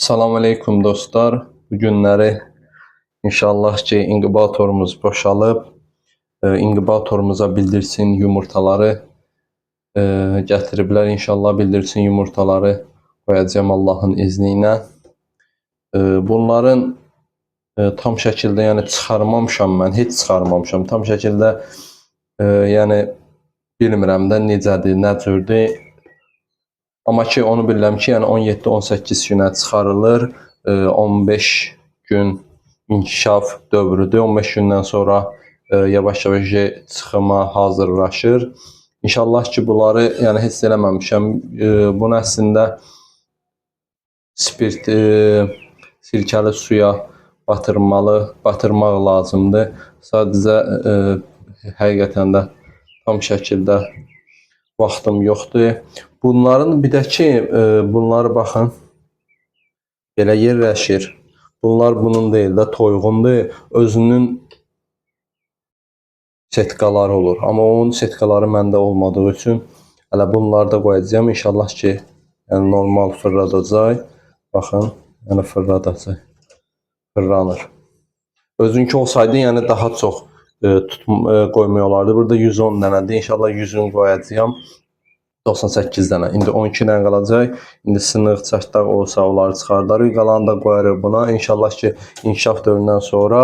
Salam aleykum dostlar. Bu günləri inşallah ki inkubatorumuz boşalıb, inkubatorumuza bildirsin yumurtaları gətiriblər. İnşallah bildirsin yumurtaları koyacağım Allahın izni ilə. Bunların tam şəkildə yəni çıxarmamışam mən, heç çıxarmamışam. Tam şəkildə yəni bilmirəm də necədir, nə cürdür. Amma ki onu bilirəm ki, yəni 17-18 günə çıxarılır. 15 gün inkişaf dövrüdür. 15 gündən sonra yavaş-yavaş çıxıma hazırlaşır. İnşallah ki bunları yəni heç eləməmişəm. Bunu əslində spirt sirkəli suya batırmaq lazımdır. Sadəcə həqiqətən də tam şəkildə vaxtım yoxdur. Bunların bir də ki, bunları baxın, belə yerləşir. Bunlar bunun deyil də, toyğundur. Özünün setkaları olur. Amma onun setkaları məndə olmadığı üçün hələ bunları da qoyacağım. İnşallah ki, yəni normal fırladacaq. Baxın, yəni fırladacaq. Fırlanır. Özünki olsaydı, yəni daha çox qoymaq olardı. Burada 110 dənədir. İnşallah 100-ünü qoyacağım. 98 dənə. İndi 12 dənə qalacaq. İndi sınıq, çaşdaq olsa onları çıxardarıq. Qalanı da qoyarıq buna. İnşallah ki, inkişaf dövründən sonra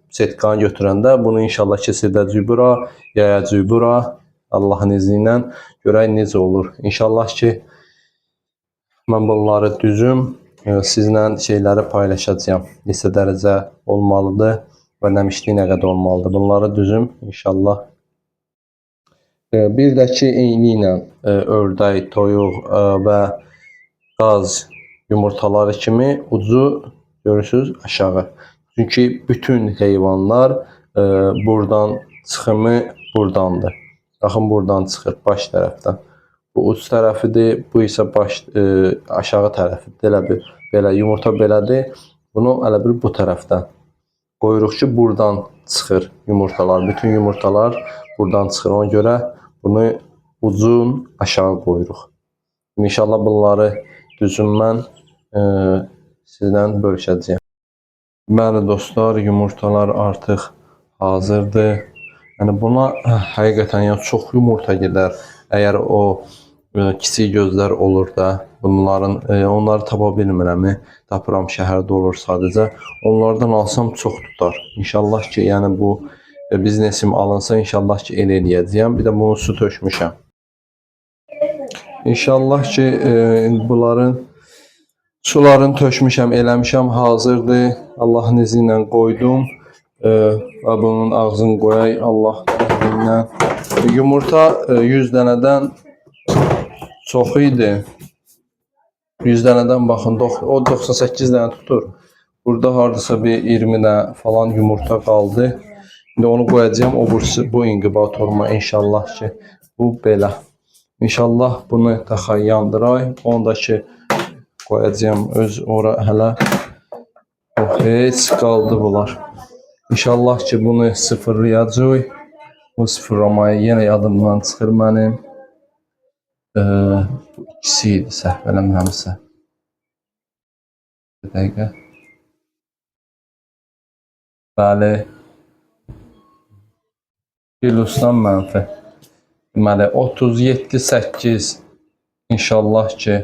setkanı götürəndə bunu inşallah keçirdəcəyik bura, yayacağıq bura. Allahın izni ilə görək necə olur. İnşallah ki, mən bunları düzüm, sizlə şeyləri paylaşacağım. Neçə dərəcə olmalıdır və nəmişliyi nə qədər olmalıdır. Bunları düzüm inşallah. Bir də ki, eyni ilə ördək, toyuq və qaz yumurtaları kimi ucu görürsünüz aşağı. Çünki bütün heyvanlar buradan çıxımı buradandır. Baxın, buradan çıxır baş tərəfdən. Bu uc tərəfidir, bu isə aşağı tərəfidir. Belə yumurta belədir. Bunu elə bir bu tərəfdən qoyuruq ki, buradan çıxır yumurtalar. Bütün yumurtalar buradan çıxır. Ona görə bunu uzun aşağı qoyuruq. İnşallah bunları düzüm mən sizlə bölüşəcəyəm. Bəli dostlar, yumurtalar artıq hazırdır. Yəni buna həqiqətən yəni çox yumurta gedər. Əgər o kiçik gözlər olur da, bunların onları tapa bilmirəm. Tapıram şəhərdə olur sadəcə. Onlardan alsam çox tutar. İnşallah ki, yəni bu biznesim alınsa inşallah ki el eləyəcəyəm. Bir də bunu su tökmüşəm. İnşallah ki bunların sularını tökmüşəm, eləmişəm, hazırdır. Allahın izni ilə qoydum. Və bunun ağzını qoyaq Allahın izni ilə. Yumurta 100 dənədən çox idi. 100 dənədən baxın, o 98 dənə tutur. Burada hardasa bir 20 dənə falan yumurta qaldı. İndi onu qoyacağım bu inkubatoruma inşallah ki, bu belə. İnşallah bunu daha yandırayım. Onu da ki qoyacağım öz ora hələ. Heç qaldı bunlar. İnşallah ki bunu sıfırlayacağıq. Bu sıfırlamayı yenə yadımdan çıxır mənim. Bu ikisi idi səhv eləmirəmsə. Bir dəqiqə. Bəli. Plusdan mənfi. Deməli 37-8 inşallah ki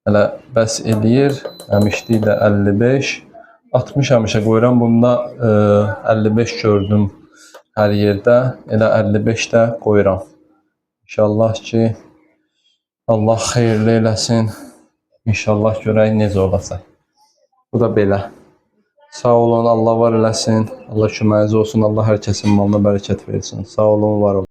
hələ bəs eləyir. Əmişlik də 55. 60 həmişə qoyuram. Bunda 55 gördüm hər yerdə. Elə 55 də qoyuram. İnşallah ki Allah xeyirli eləsin. İnşallah görək necə olacaq. Bu da belə. Sağ olun, Allah var eləsin. Allah köməyiniz olsun. Allah hər kəsin malına bərəkət versin. Sağ olun, var olun.